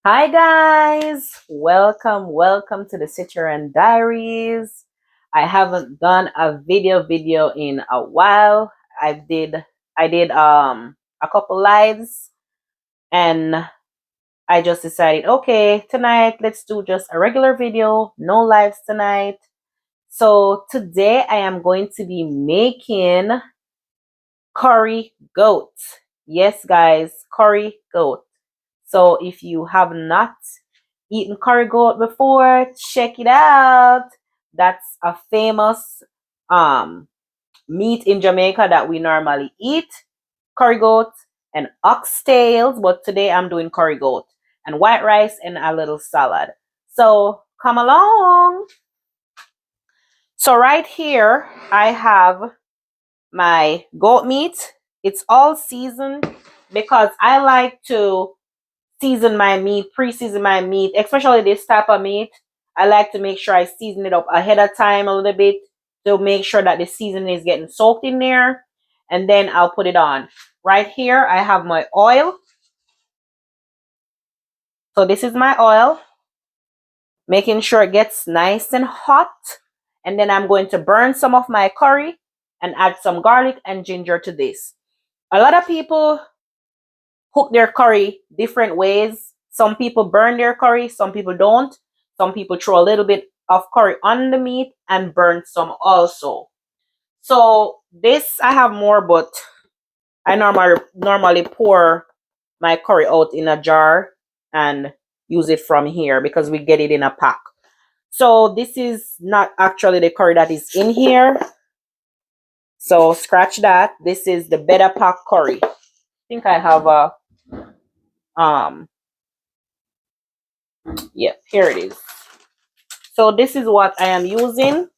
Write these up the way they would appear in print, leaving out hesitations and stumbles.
Hi guys, welcome to the Citroen Diaries. I haven't done a video in a while. I did a couple lives and I just decided, okay, tonight let's do just a regular video, no lives tonight. So today I am going to be making curry goat. Yes guys, curry goat. So if you have not eaten curry goat before, check it out. That's a famous um meat in Jamaica that we normally eat. Curry goat and oxtails, but today I'm doing curry goat and white rice and a little salad. So come along. So right here I have my goat meat. It's all seasoned because I like to season my meat, pre-season my meat, especially this type of meat. I like to make sure I season it up ahead of time a little bit to make sure that the seasoning is getting soaked in there. And then I'll put it on. Right here, I have my oil. So this is my oil, making sure it gets nice and hot. And then I'm going to burn some of my curry and add some garlic and ginger to this. A lot of people cook their curry different ways. Some people burn their curry, some people don't. Some people throw a little bit of curry on the meat and burn some also. So this I have more, but I normally pour my curry out in a jar and use it from here because we get it in a pack. So this is not actually the curry that is in here. So scratch that. This is the better pack curry. I think I have a um yeah, here it is. So this is what I am using.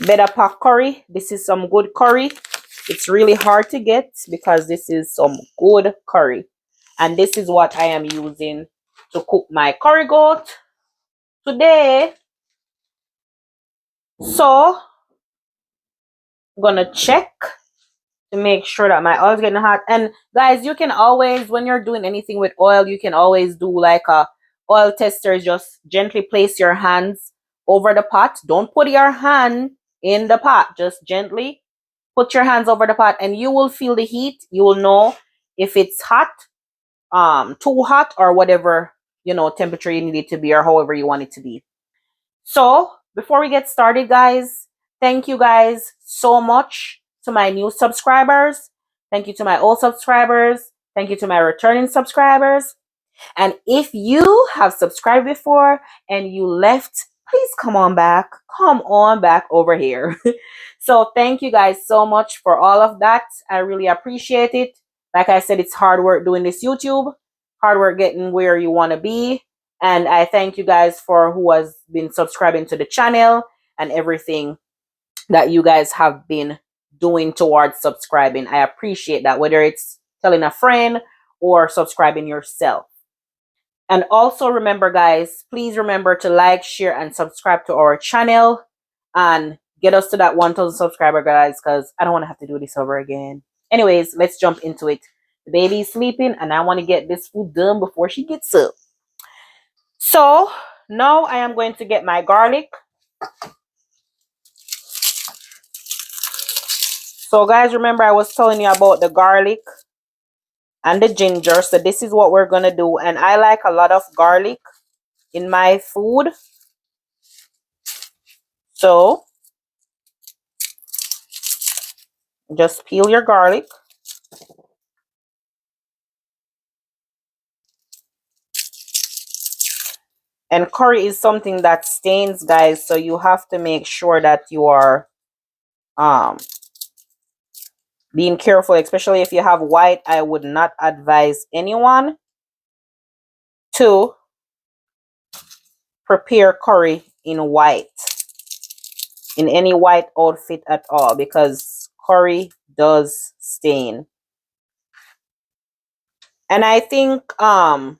Better pack curry. This is some good curry. It's really hard to get because this is some good curry. And this is what I am using to cook my curry goat today. So I'm gonna check to make sure that my oil is getting hot. And guys, you can always, when you're doing anything with oil, you can always do like a oil tester. Just gently place your hands over the pot. Don't put your hand in the pot. Just gently put your hands over the pot and you will feel the heat. You will know if it's hot, too hot, or whatever, temperature you need it to be, or however you want it to be. So before we get started, guys, thank you guys so much to my new subscribers. Thank you to my old subscribers. Thank you to my returning subscribers. And if you have subscribed before and you left, please come on back. Come on back over here. So thank you guys so much for all of that. I really appreciate it. Like I said, it's hard work doing this YouTube, hard work getting where you want to be. And I thank you guys for who has been subscribing to the channel and everything that you guys have been doing towards subscribing. I appreciate that, whether it's telling a friend or subscribing yourself. And also remember, guys, please remember to like, share, and subscribe to our channel and get us to that 1,000 subscriber, guys, because I don't want to have to do this over again. Anyways, let's jump into it. The baby's sleeping and I want to get this food done before she gets up. So now I am going to get my garlic. So guys, remember I was telling you about the garlic and the ginger. So this is what we're going to do. And I like a lot of garlic in my food. So just peel your garlic. And curry is something that stains, guys. So you have to make sure that you are um being careful, especially if you have white. I would not advise anyone to prepare curry in white, in any white outfit at all, because curry does stain. And I think I'm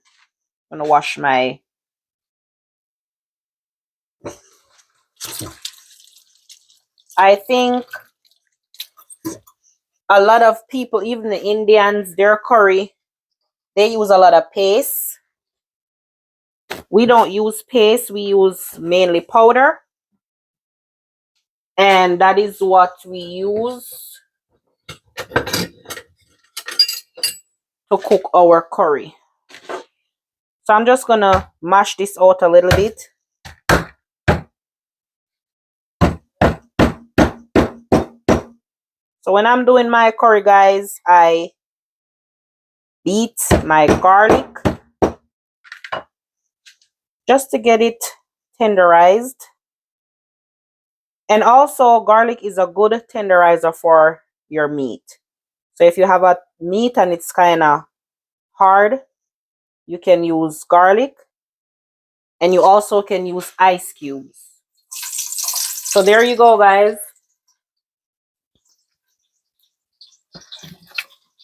gonna wash my I think a lot of people, even the Indians, their curry, they use a lot of paste. We don't use paste, we use mainly powder. And that is what we use to cook our curry. So I'm just gonna mash this out a little bit. So when I'm doing my curry, guys, I beat my garlic just to get it tenderized. And also, garlic is a good tenderizer for your meat. So if you have a meat and it's kind of hard, you can use garlic. And you also can use ice cubes. So there you go, guys.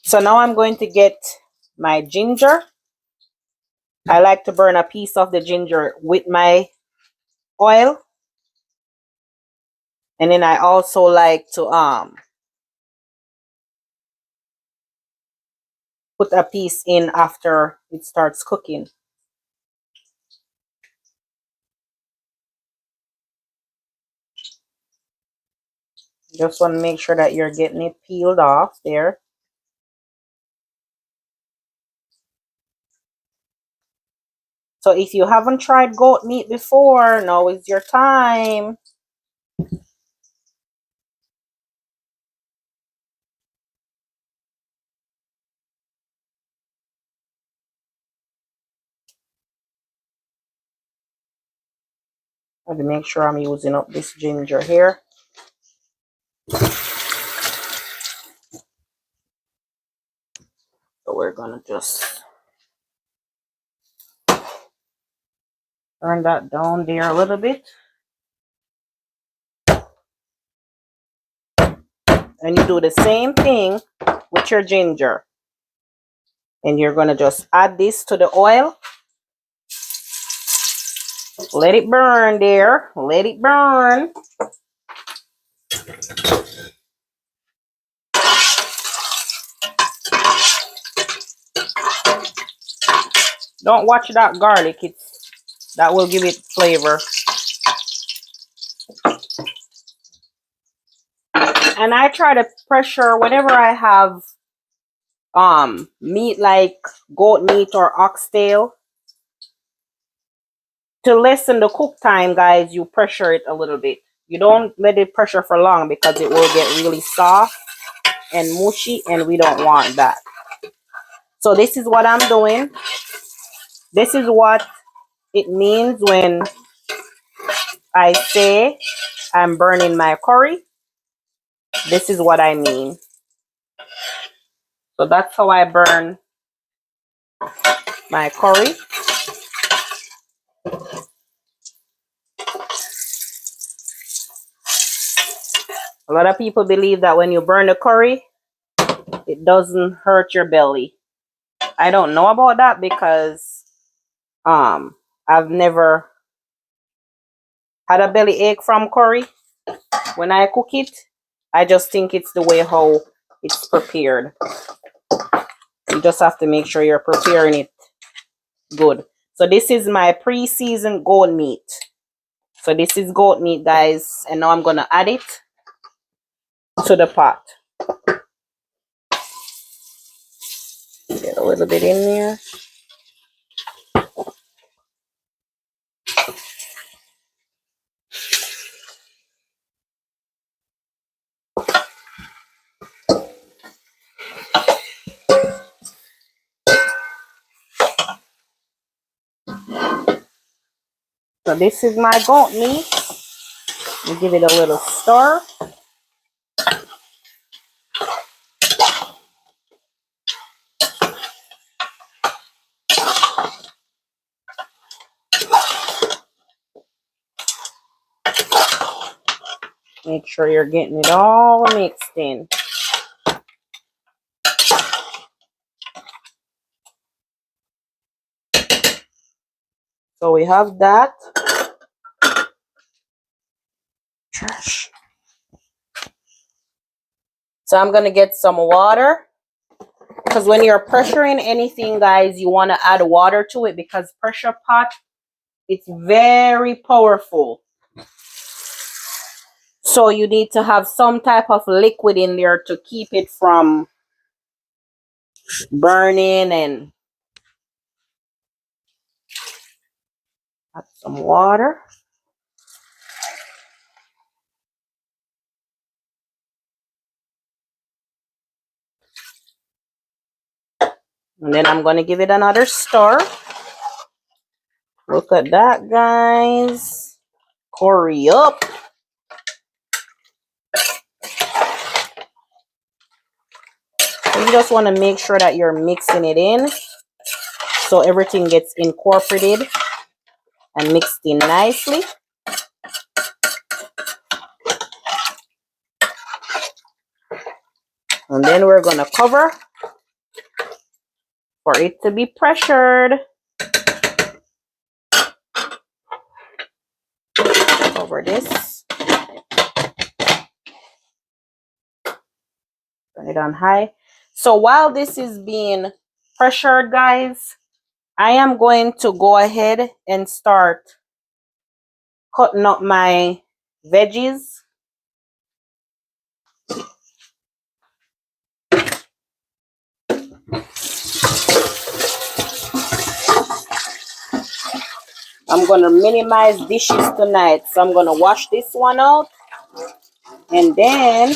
So now I'm going to get my ginger. I like to burn a piece of the ginger with my oil. And then I also like to put a piece in after it starts cooking. Just want to make sure that you're getting it peeled off there. So if you haven't tried goat meat before, now is your time. Let me make sure I'm using up this ginger here. So we're gonna just turn that down there a little bit. And you do the same thing with your ginger. And you're gonna just add this to the oil. Let it burn there. Let it burn. Don't watch that garlic. That will give it flavor. And I try to pressure whenever I have meat like goat meat or oxtail. To lessen the cook time, guys, you pressure it a little bit. You don't let it pressure for long because it will get really soft and mushy, and we don't want that. So this is what I'm doing. This is what it means when I say I'm burning my curry. This is what I mean. So that's how I burn my curry. A lot of people believe that when you burn the curry, it doesn't hurt your belly. I don't know about that because I've never had a belly ache from curry when I cook it. I just think it's the way how it's prepared. You just have to make sure you're preparing it good. So this is my pre-seasoned goat meat. So this is goat meat, guys, and now I'm gonna add it to the pot. Get a little bit in there. So this is my goat meat. You give it a little stir. Make sure you're getting it all mixed in. So we have that. Trash. So I'm gonna get some water. Because when you're pressuring anything, guys, you want to add water to it because pressure pot It's very powerful. So you need to have some type of liquid in there to keep it from burning, and add some water. And then I'm going to give it another stir. Look at that, guys. Hurry up. You just want to make sure that you're mixing it in so everything gets incorporated and mixed in nicely. And then we're going to cover for it to be pressured. Cover this. Turn it on high. So while this is being pressured, guys, I am going to go ahead and start cutting up my veggies. I'm going to minimize dishes tonight. So I'm going to wash this one out. And then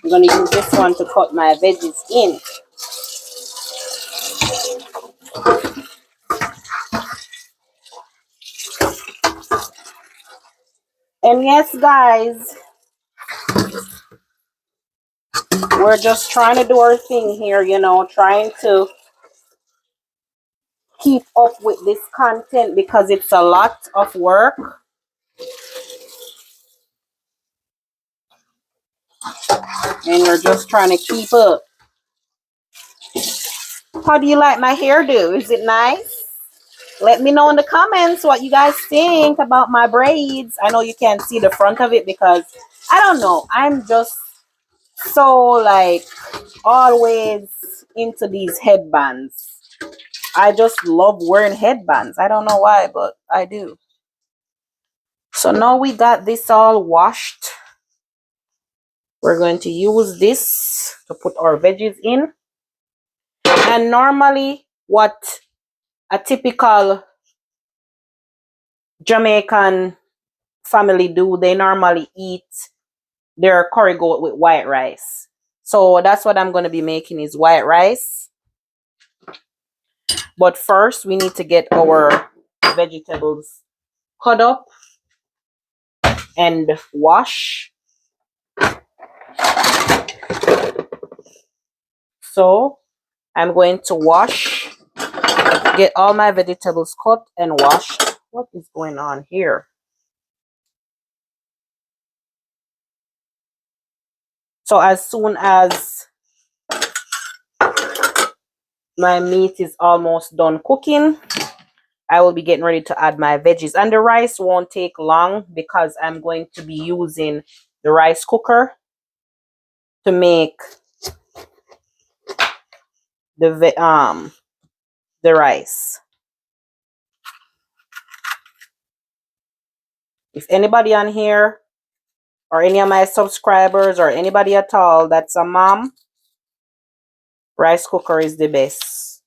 I'm going to use this one to cut my veggies in. And yes, guys, we're just trying to do our thing here, you know, trying to keep up with this content because it's a lot of work. And we're just trying to keep up. How do you like my hairdo? Is it nice? Let me know in the comments what you guys think about my braids. I know you can't see the front of it because I don't know. I'm just so like always into these headbands. I just love wearing headbands. I don't know why, but I do. So now we got this all washed. We're going to use this to put our veggies in. And normally what a typical Jamaican family do, they normally eat their curry goat with white rice. So that's what I'm going to be making is white rice. But first we need to get our vegetables cut up and wash. So I'm going to get all my vegetables cut and washed. What is going on here? So as soon as my meat is almost done cooking, I will be getting ready to add my veggies. And the rice won't take long because I'm going to be using the rice cooker to make the rice. If anybody on here or any of my subscribers or anybody at all that's a mom, rice cooker is the best.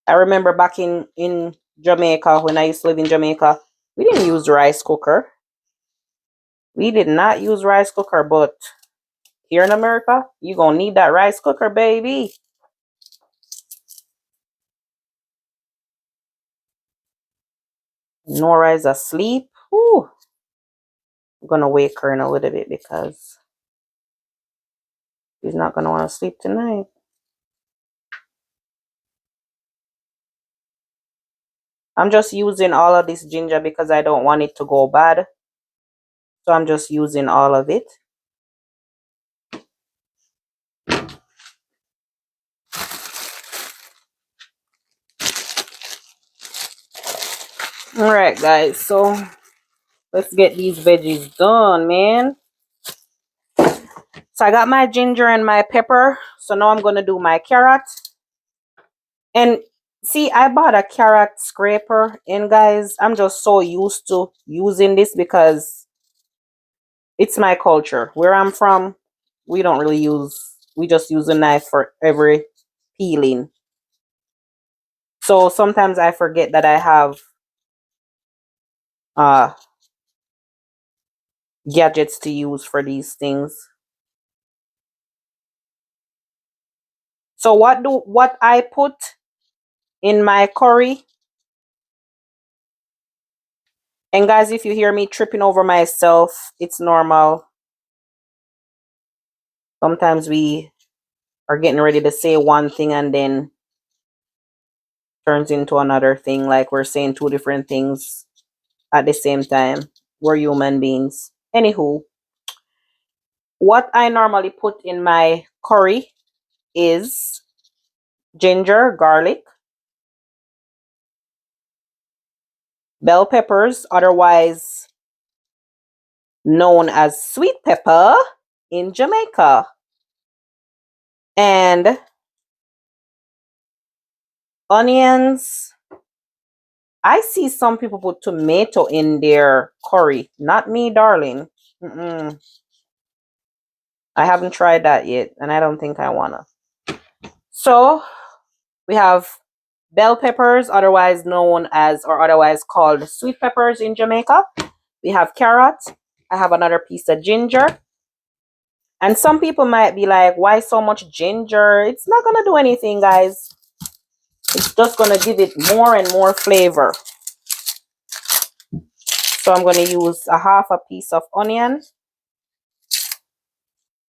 I remember back in Jamaica, when I used to live in Jamaica, we didn't use rice cooker. We did not use rice cooker, but here in America, you're going to need that rice cooker, baby. Nora is asleep. Whew. I'm going to wake her in a little bit because she's not going to want to sleep tonight. I'm just using all of this ginger because I don't want it to go bad. So I'm just using all of it. Alright, guys. So let's get these veggies done, man. So I got my ginger and my pepper. So now I'm going to do my carrot. And See, I bought a carrot scraper, and guys, I'm just so used to using this because it's my culture. Where I'm from, we don't really we just use a knife for every peeling. So sometimes I forget that I have uh gadgets to use for these things. So what I put in my curry, and guys, if you hear me tripping over myself, it's normal. Sometimes we are getting ready to say one thing and then turns into another thing, like we're saying two different things at the same time. We're human beings. Anywho, what I normally put in my curry is ginger, garlic, bell peppers, otherwise known as sweet pepper in Jamaica, and onions. I see some people put tomato in their curry. Not me, darling. Mm-mm. I haven't tried that yet, and I don't think I wanna. So we have bell peppers, otherwise known as or otherwise called sweet peppers in Jamaica. We have carrots. I have another piece of ginger. And some people might be like, why so much ginger? It's not gonna do anything, guys. It's just gonna give it more and more flavor. So I'm gonna use a half a piece of onion.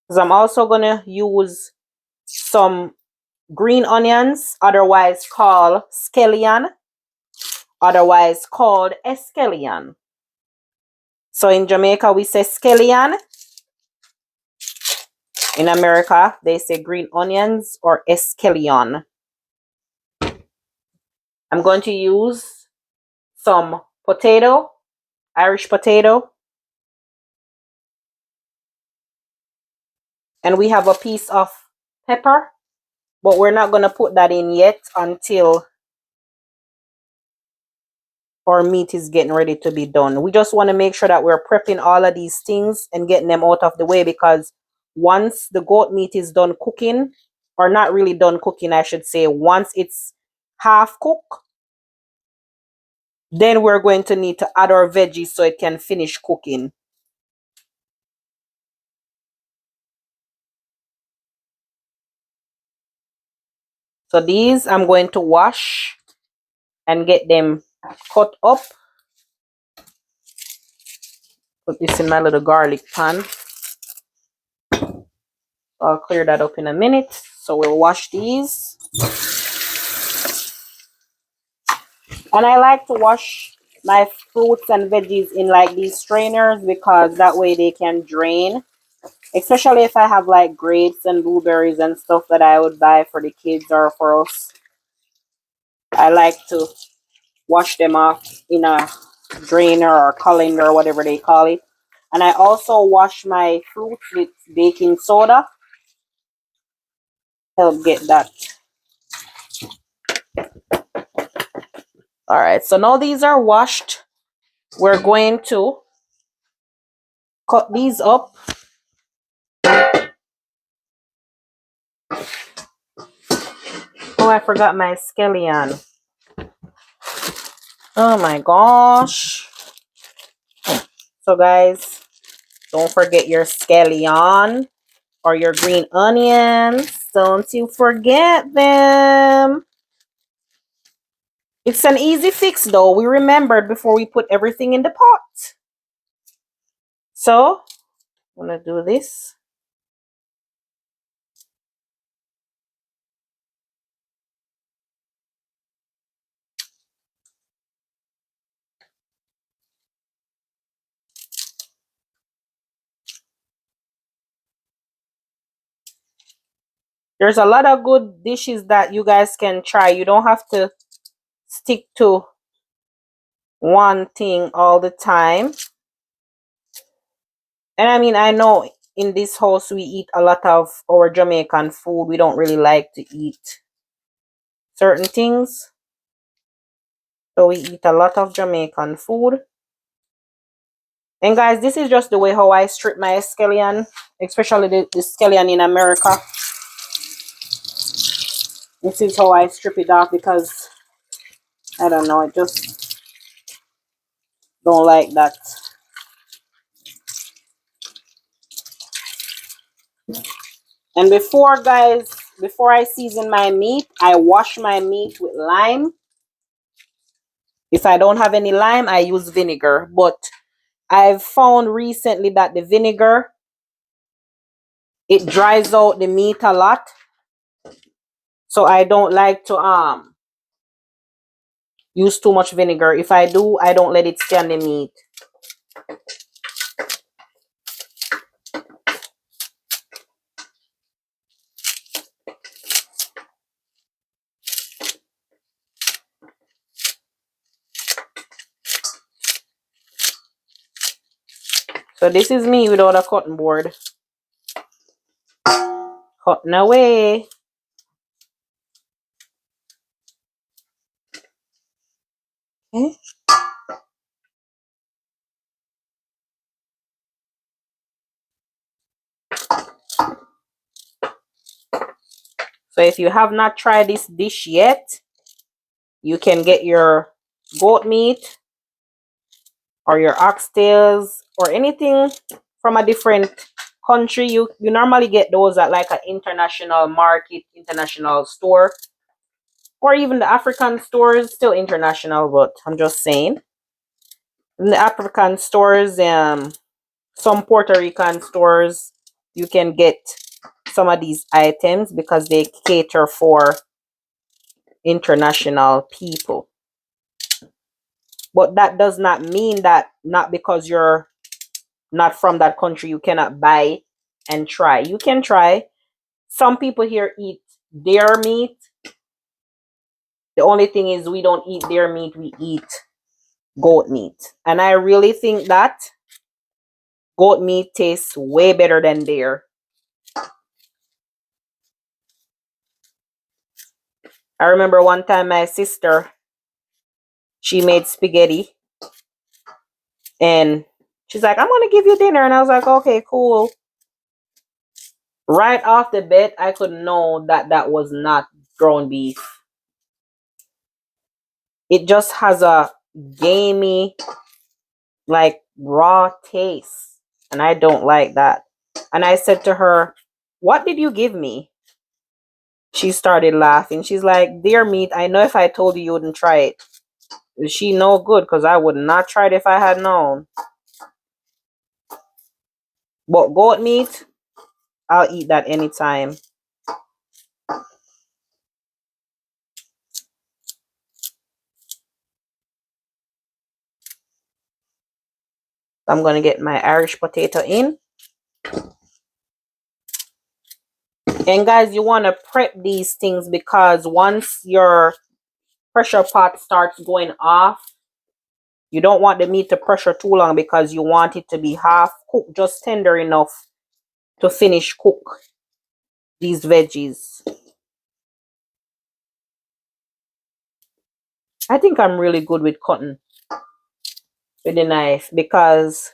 Because I'm also gonna use some green onions, otherwise called scallion, otherwise called escallion. So in Jamaica, we say scallion. In America, they say green onions or escallion. I'm going to use some potato, Irish potato. And we have a piece of pepper, but we're not going to put that in yet until our meat is getting ready to be done. We just want to make sure that we're prepping all of these things and getting them out of the way, because once the goat meat is done cooking, or not really done cooking, I should say, once it's half cooked, then we're going to need to add our veggies so it can finish cooking. So these I'm going to wash and get them cut up. Put this in my little garlic pan. I'll clear that up in a minute. So we'll wash these. And I like to wash my fruits and veggies in like these strainers because that way they can drain. Especially if I have like grapes and blueberries and stuff that I would buy for the kids or for us. I like to wash them off in a drainer or colander or whatever they call it. And I also wash my fruits with baking soda. Help get that. All right, so now these are washed. We're going to cut these up. Oh, I forgot my scallion. Oh my gosh. So guys, don't forget your scallion or your green onions. Don't you forget them. It's an easy fix though. We remembered before we put everything in the pot. So, I'm going to do this. There's a lot of good dishes that you guys can try. You don't have to stick to one thing all the time. And I mean, I know in this house we eat a lot of our Jamaican food. We don't really like to eat certain things. So we eat a lot of Jamaican food. And guys, this is just the way how I strip my scallion, especially the scallion in America. This is how I strip it off because I don't know, I just don't like that. And before, guys, before I season my meat, I wash my meat with lime. If I don't have any lime, I use vinegar. But I've found recently that the vinegar, it dries out the meat a lot. So I don't like to use too much vinegar. If I do, I don't let it stay on the meat. So this is me without a cutting board. Cutting away. Okay. So if you have not tried this dish yet, you can get your goat meat or your oxtails or anything from a different country. You normally get those at like an international market, international store, or even the African stores, still international, but I'm just saying. In the African stores, some Puerto Rican stores, you can get some of these items because they cater for international people. But that does not mean that not because you're not from that country, you cannot buy and try. You can try. Some people here eat deer meat. The only thing is we don't eat deer meat, we eat goat meat. And I really think that goat meat tastes way better than deer. I remember one time my sister, she made spaghetti and she's like, I'm gonna give you dinner. And I was like, okay, cool. Right off the bat, I could know that that was not ground beef. It just has a gamey, like raw taste. And I don't like that. And I said to her, what did you give me? She started laughing. She's like, dear meat, I know if I told you, you wouldn't try it. She no good because I would not try it if I had known. But goat meat, I'll eat that anytime. I'm going to get my Irish potato in. And guys, you want to prep these things because once your pressure pot starts going off, you don't want the meat to pressure too long because you want it to be half cooked, just tender enough to finish cook these veggies. I think I'm really good with cutting with the knife because,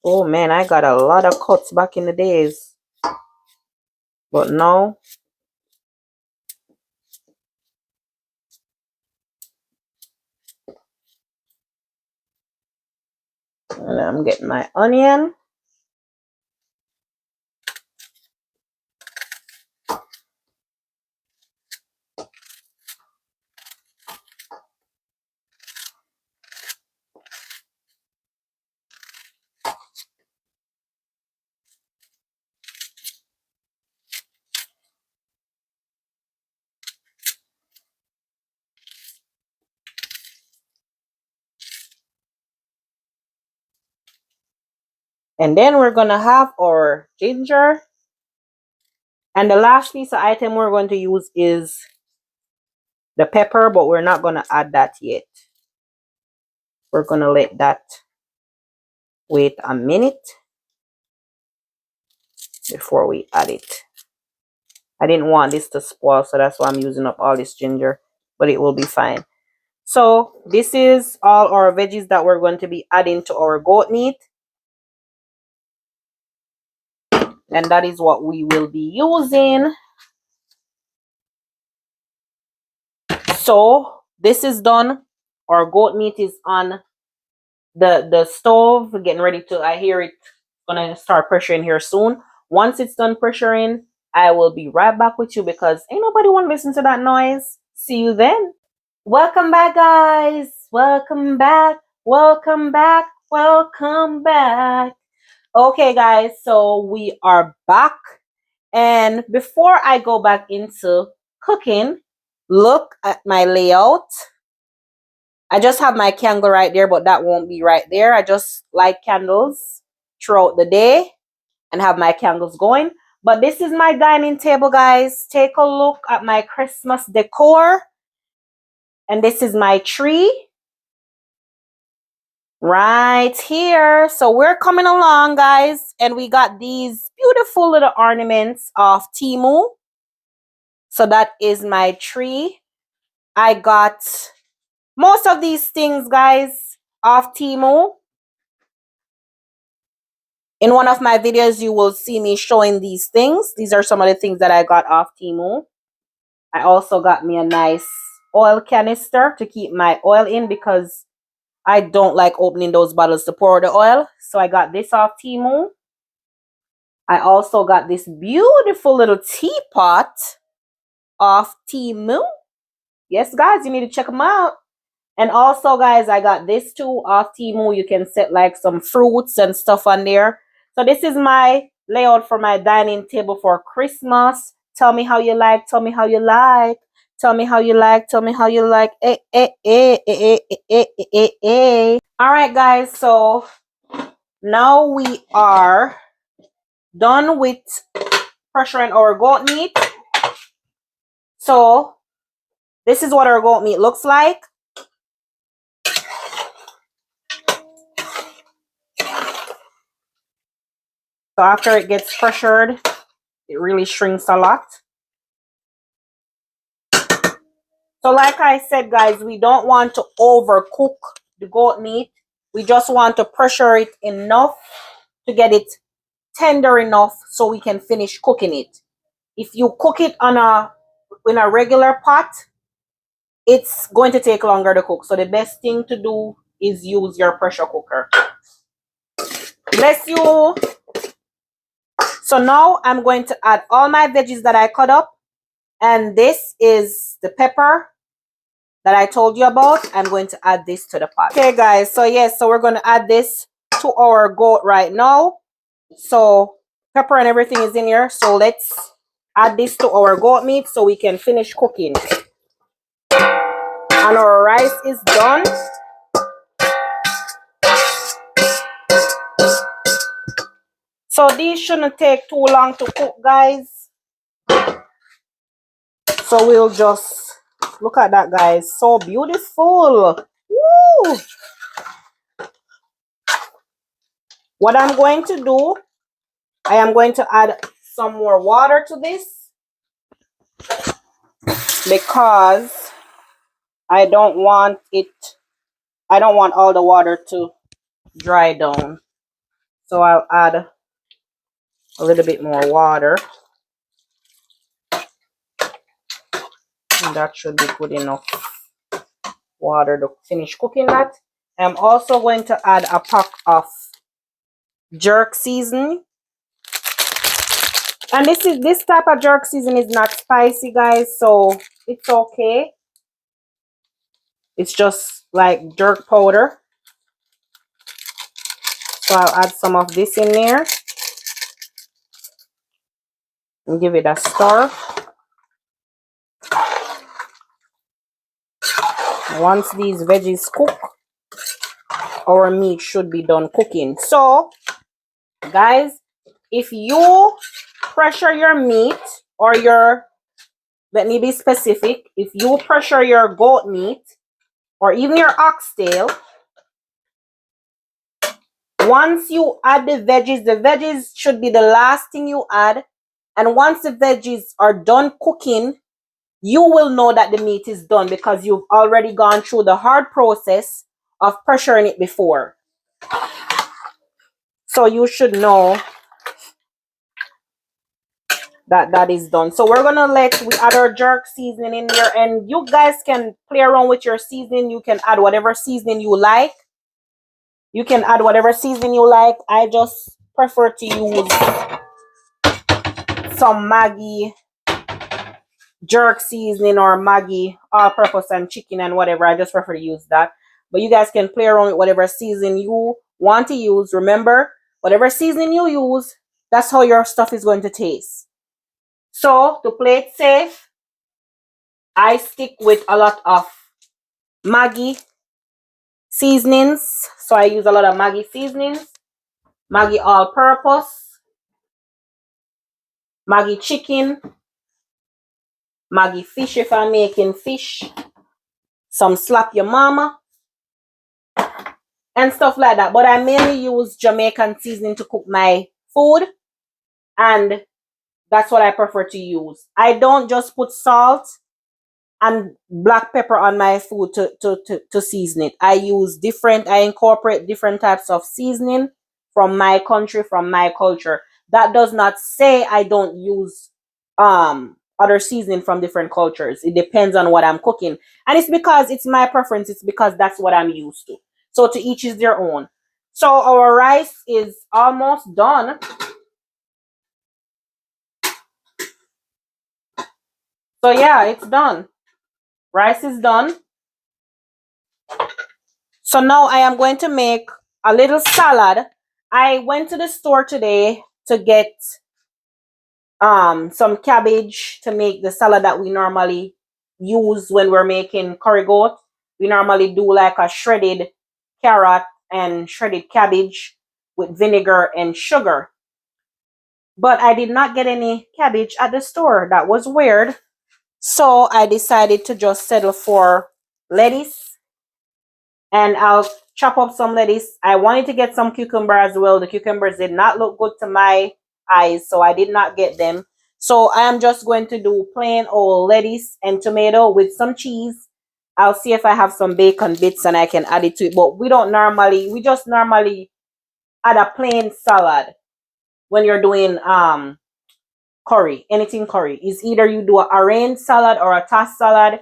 oh man, I got a lot of cuts back in the days. But now, and I'm getting my onion. And then we're going to have our ginger. And the last piece of item we're going to use is the pepper, but we're not going to add that yet. We're going to let that wait a minute before we add it. I didn't want this to spoil, so that's why I'm using up all this ginger, but it will be fine. So this is all our veggies that we're going to be adding to our goat meat. And that is what we will be using. So this is done. Our goat meat is on the stove, getting ready to, I hear it gonna start pressuring here soon. Once it's done pressuring, I will be right back with you because ain't nobody want to listen to that noise. See you then. Welcome back, guys. Welcome back. Welcome back. Welcome back. Okay, guys, so we are back. And before I go back into cooking, look at my layout. I just have my candle right there, but that won't be right there. I just light candles throughout the day and have my candles going. But this is my dining table, guys. Take a look at my Christmas decor. And this is my tree right here. So we're coming along, guys. And we got these beautiful little ornaments of Temu. So that is my tree. I got most of these things, guys, off Temu. In one of my videos, you will see me showing these things. These are some of the things that I got off Temu. I also got me a nice oil canister to keep my oil in because I don't like opening those bottles to pour the oil. So I got this off Temu. I also got this beautiful little teapot off Temu. Yes, guys, you need to check them out. And also, guys, I got this too off Temu. You can set like some fruits and stuff on there. So this is my layout for my dining table for Christmas. Tell me how you like. Tell me how you like. Tell me how you like. Tell me how you like. All right, guys. So now we are done with pressuring our goat meat. So this is what our goat meat looks like. So after it gets pressured, it really shrinks a lot. So like I said, guys, we don't want to overcook the goat meat. We just want to pressure it enough to get it tender enough so we can finish cooking it. If you cook it in a regular pot, it's going to take longer to cook. So the best thing to do is use your pressure cooker. Bless you. So now I'm going to add all my veggies that I cut up. And this is the pepper that I told you about. I'm going to add this to the pot. Okay, guys. So yes, so we're going to add this to our goat right now. So pepper and everything is in here. So let's add this to our goat meat so we can finish cooking. And our rice is done. So these shouldn't take too long to cook, guys. So we'll just look at that, guys. So beautiful. Woo! What I'm going to do, I am going to add some more water to this because I don't want all the water to dry down. So I'll add a little bit more water. And that should be good enough water to finish cooking that. I'm also going to add a pack of jerk seasoning. And this type of jerk seasoning is not spicy, guys, so it's okay. It's just like jerk powder. So I'll add some of this in there and give it a stir. Once these veggies cook, our meat should be done cooking. So, guys, if you pressure your meat or let me be specific, if you pressure your goat meat or even your oxtail, once you add the veggies should be the last thing you add. And once the veggies are done cooking, you will know that the meat is done because you've already gone through the hard process of pressuring it before. So you should know that that is done. So we're gonna we add our jerk seasoning in there, and you guys can play around with your seasoning. You can add whatever seasoning you like. You can add whatever seasoning you like. I just prefer to use some Maggi jerk seasoning or Maggi all-purpose and chicken and whatever. I just prefer to use that. But you guys can play around with whatever seasoning you want to use. Remember, whatever seasoning you use, that's how your stuff is going to taste. So to play it safe, I stick with a lot of Maggi seasonings. So I use a lot of Maggi seasonings, Maggi all-purpose, Maggi chicken, Maggi fish if I'm making fish, some slap your mama, and stuff like that. But I mainly use Jamaican seasoning to cook my food, and that's what I prefer to use. I don't just put salt and black pepper on my food to season it. I incorporate different types of seasoning from my country, from my culture. That does not say I don't use other seasoning from different cultures. It depends on what I'm cooking. And it's because it's my preference, it's because that's what I'm used to. So to each is their own. So our rice is almost done. So yeah, it's done. Rice is done. So now I am going to make a little salad. I went to the store today to get some cabbage to make the salad that we normally use when we're making curry goat. We normally do like a shredded carrot and shredded cabbage with vinegar and sugar. But I did not get any cabbage at the store. That was weird. So I decided to just settle for lettuce, and I'll chop up some lettuce. I wanted to get some cucumber as well. The cucumbers did not look good to my eyes, so I did not get them. So I am just going to do plain old lettuce and tomato with some cheese. I'll see if I have some bacon bits and I can add it to it. But we just normally add a plain salad when you're doing curry, anything curry. Is either you do a arranged salad or a tossed salad.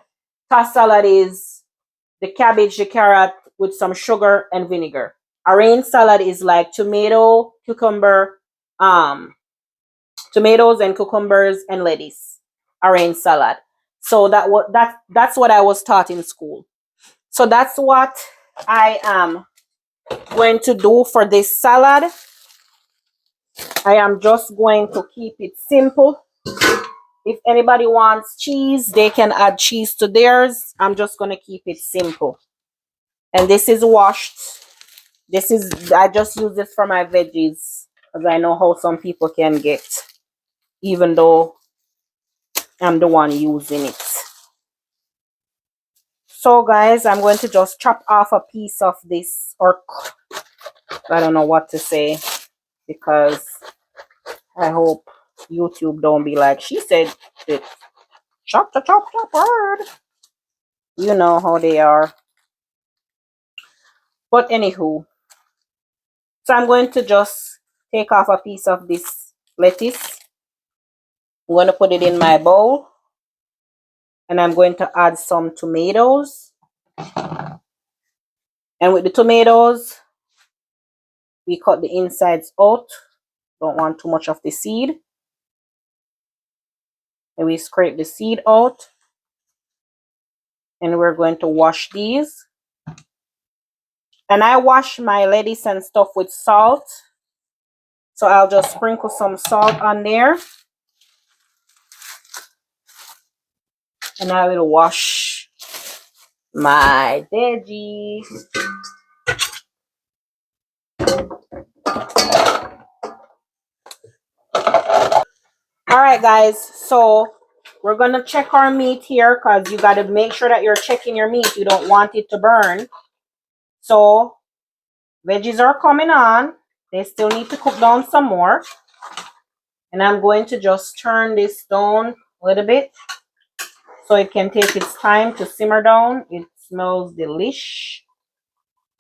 Tossed salad is the cabbage, the carrot with some sugar and vinegar. Arranged salad is like tomatoes and cucumbers and lettuce. Arranged salad. So that's what I was taught in school. So that's what I am going to do for this salad. I am just going to keep it simple. If anybody wants cheese, they can add cheese to theirs. I'm just going to keep it simple. And this is washed. I just use this for my veggies because I know how some people can get, even though I'm the one using it. So guys, I'm going to just chop off a piece of this, or I don't know what to say, because I hope YouTube don't be like, she said that chop word. You know how they are. But anywho, so I'm going to just take off a piece of this lettuce. I'm going to put it in my bowl. And I'm going to add some tomatoes. And with the tomatoes, we cut the insides out. Don't want too much of the seed. And we scrape the seed out. And we're going to wash these. And I wash my lettuce and stuff with salt. So I'll just sprinkle some salt on there. And I will wash my veggies. Alright guys, so we're going to check our meat here because you got to make sure that you're checking your meat. You don't want it to burn. So veggies are coming on. They still need to cook down some more. And I'm going to just turn this down a little bit. so it can take its time to simmer down. It smells delish.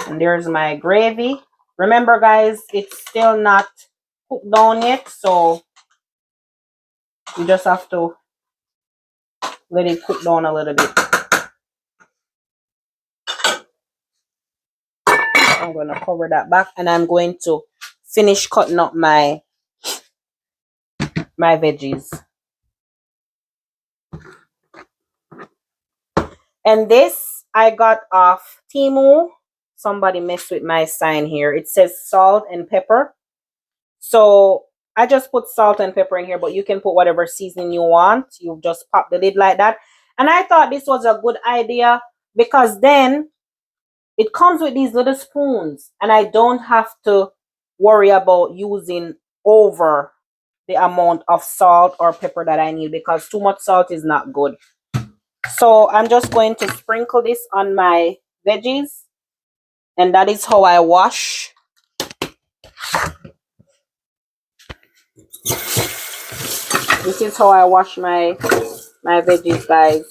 And there's my gravy. Remember, guys, it's still not cooked down yet, so you just have to let it cook down a little bit. I'm going to cover that back, and I'm going to finish cutting up my veggies. And this I got off Temu. Somebody messed with my sign here. It says salt and pepper. So I just put salt and pepper in here, but you can put whatever seasoning you want. You just pop the lid like that. And I thought this was a good idea because then it comes with these little spoons and I don't have to worry about using over the amount of salt or pepper that I need, because too much salt is not good. So I'm just going to sprinkle this on my veggies, and that is how I wash. This is how I wash my veggies, guys.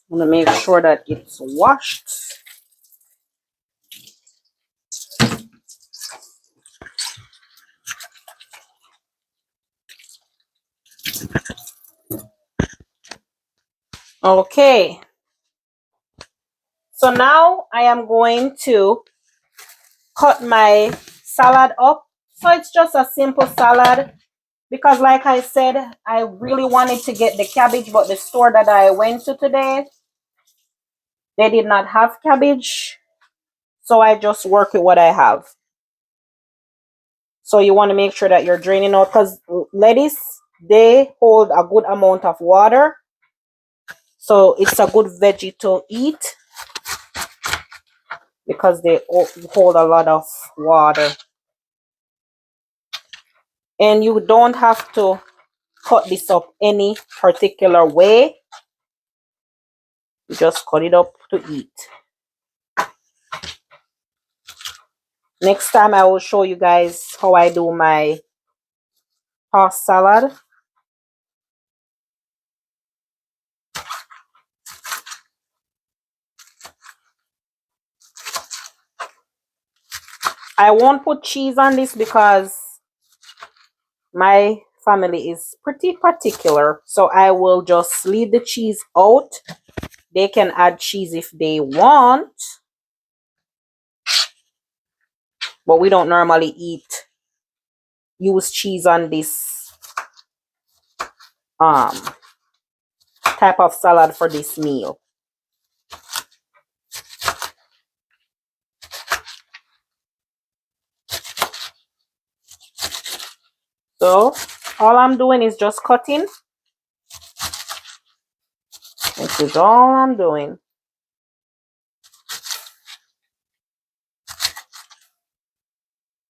I'm gonna make sure that it's washed. Okay. So now I am going to cut my salad up. So it's just a simple salad because, like I said, I really wanted to get the cabbage, but the store that I went to today, they did not have cabbage. So I just work with what I have. So you want to make sure that you're draining out, because lettuce, they hold a good amount of water. So it's a good veggie to eat because they hold a lot of water. And you don't have to cut this up any particular way. You just cut it up to eat. Next time I will show you guys how I do my tossed salad. I won't put cheese on this because my family is pretty particular. So I will just leave the cheese out. They can add cheese if they want, but we don't normally use cheese on this type of salad for this meal. So all I'm doing is just cutting. This is all I'm doing.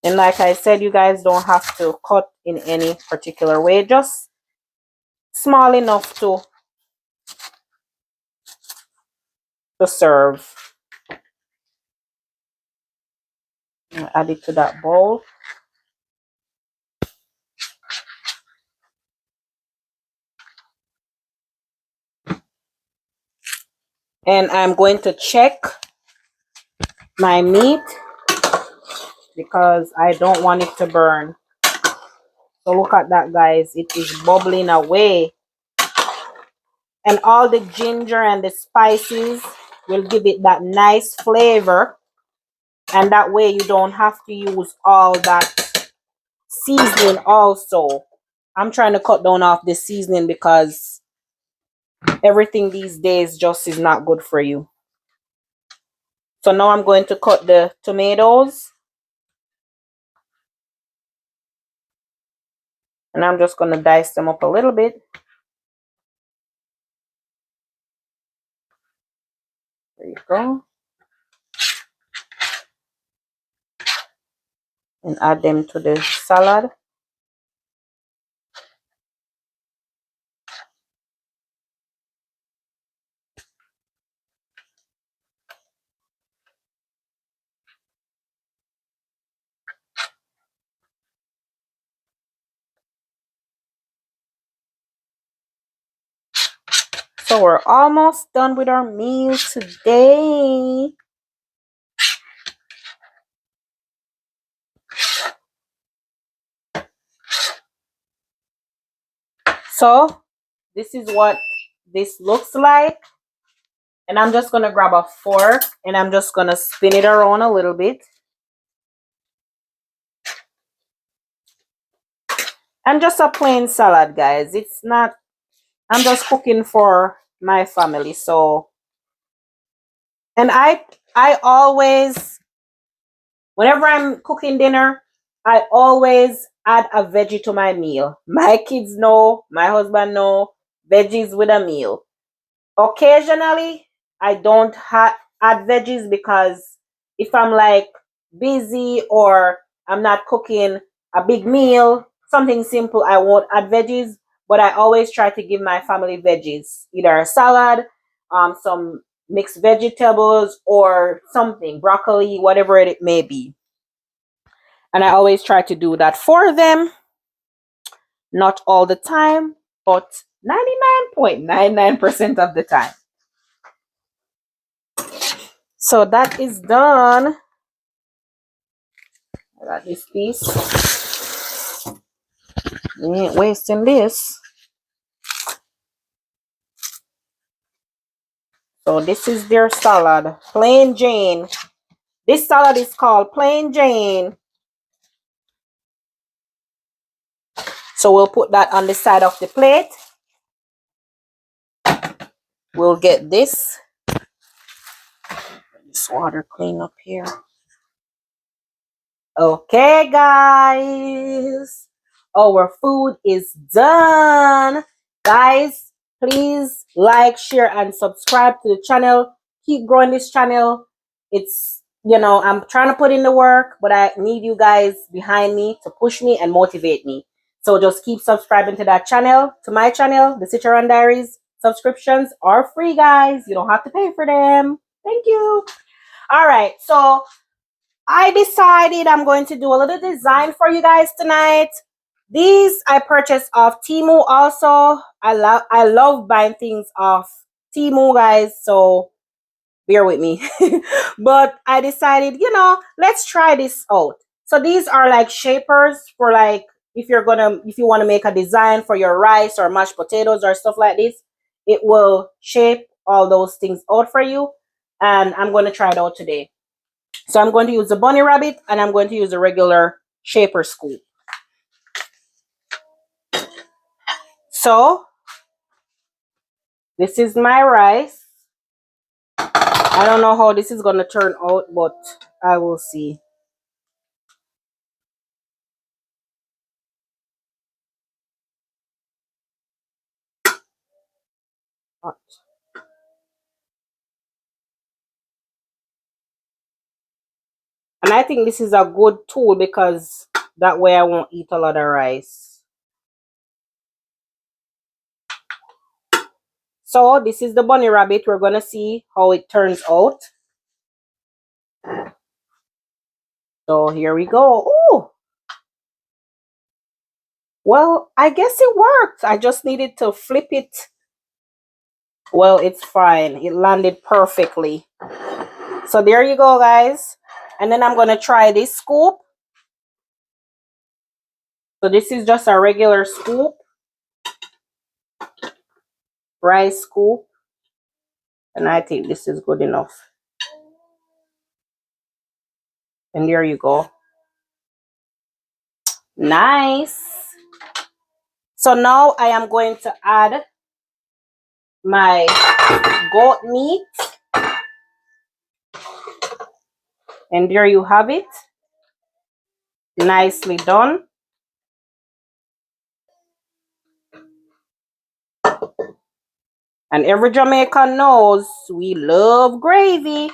And like I said, you guys don't have to cut in any particular way, just small enough to serve. Add it to that bowl. And I'm going to check my meat because I don't want it to burn. So look at that, guys. It is bubbling away. And all the ginger and the spices will give it that nice flavor. And that way you don't have to use all that seasoning also. I'm trying to cut down off the seasoning because everything these days just is not good for you. So now I'm going to cut the tomatoes. And I'm just going to dice them up a little bit. There you go. And add them to the salad. So we're almost done with our meal today. So this is what this looks like. And I'm just going to grab a fork and I'm just going to spin it around a little bit. And just a plain salad, guys. It's not, I'm just cooking for my family. So, and I always, whenever I'm cooking dinner, I always add a veggie to my meal. My kids know, my husband know, veggies with a meal. Occasionally, I don't add veggies because if I'm like busy or I'm not cooking a big meal, something simple, I won't add veggies. But I always try to give my family veggies, either a salad, some mixed vegetables, or something, broccoli, whatever it may be. And I always try to do that for them. Not all the time, but 99.99% of the time. So that is done. I got this piece. We ain't wasting this. So this is their salad. Plain Jane. This salad is called Plain Jane. So we'll put that on the side of the plate. We'll get this. This water clean up here. Okay, guys. Our food is done. Guys, please like, share, and subscribe to the channel. Keep growing this channel. It's, I'm trying to put in the work, but I need you guys behind me to push me and motivate me. So just keep subscribing to that channel, to my channel, The Cicheron Diaries. Subscriptions are free, guys. You don't have to pay for them. Thank you. All right, so I decided I'm going to do a little design for you guys tonight. These I purchased off Temu also. I love buying things off Temu, guys, so bear with me. But I decided, let's try this out. So these are like shapers for like if you want to make a design for your rice or mashed potatoes or stuff like this, it will shape all those things out for you. And I'm going to try it out today. So I'm going to use the bunny rabbit and I'm going to use a regular shaper scoop. So this is my rice. I don't know how this is going to turn out, but I will see. And I think this is a good tool because that way I won't eat a lot of rice. So this is the bunny rabbit. We're going to see how it turns out. So here we go. Ooh. Well, I guess it worked. I just needed to flip it. Well, it's fine. It landed perfectly. So there you go, guys. And then I'm going to try this scoop. So this is just a regular scoop. Rice scoop. And I think this is good enough. And there you go. Nice. So now I am going to add my goat meat. And there you have it. Nicely done. And every Jamaican knows we love gravy.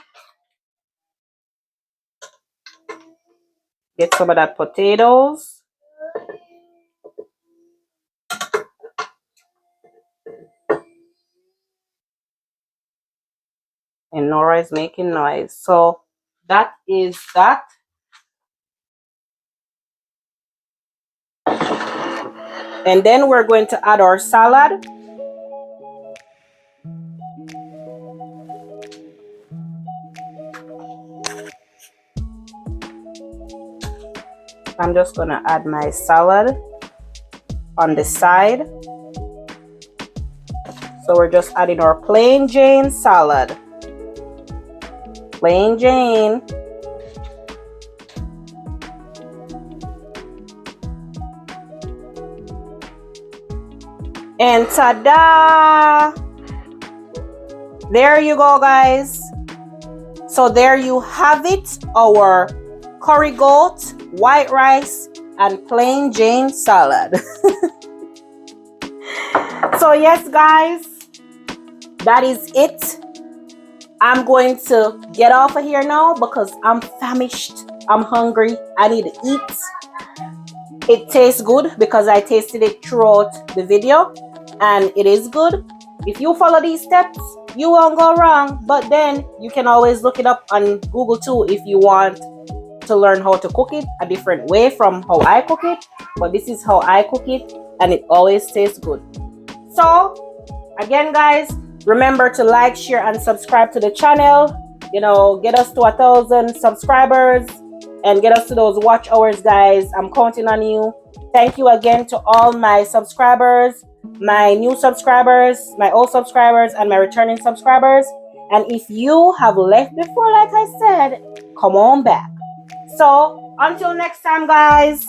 Get some of that potatoes. And Nora is making noise. So that is that. And then we're going to add our salad. I'm just gonna add my salad on the side. So we're just adding our plain Jane salad. Plain Jane. And ta-da! There you go, guys. So there you have it, our curry goat, white rice, and plain Jane salad. So yes, guys, that is it. I'm going to get off of here now because I'm famished. I'm hungry. I need to eat. It tastes good because I tasted it throughout the video, and it is good. If you follow these steps, you won't go wrong. But then you can always look it up on Google too if you want to learn how to cook it a different way from how I cook it. But this is how I cook it, and it always tastes good. So again, guys, remember to like, share, and subscribe to the channel. You know, get us to 1,000 subscribers and get us to those watch hours, guys. I'm counting on you. Thank you again to all my subscribers, my new subscribers, my old subscribers, and my returning subscribers. And if you have left before, like I said, come on back. So until next time, guys,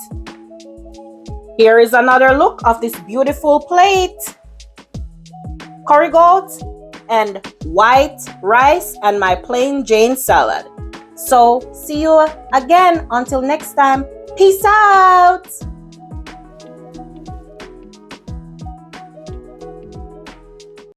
here is another look of this beautiful plate. Curry goat and white rice and my plain Jane salad. So see you again until next time. Peace out.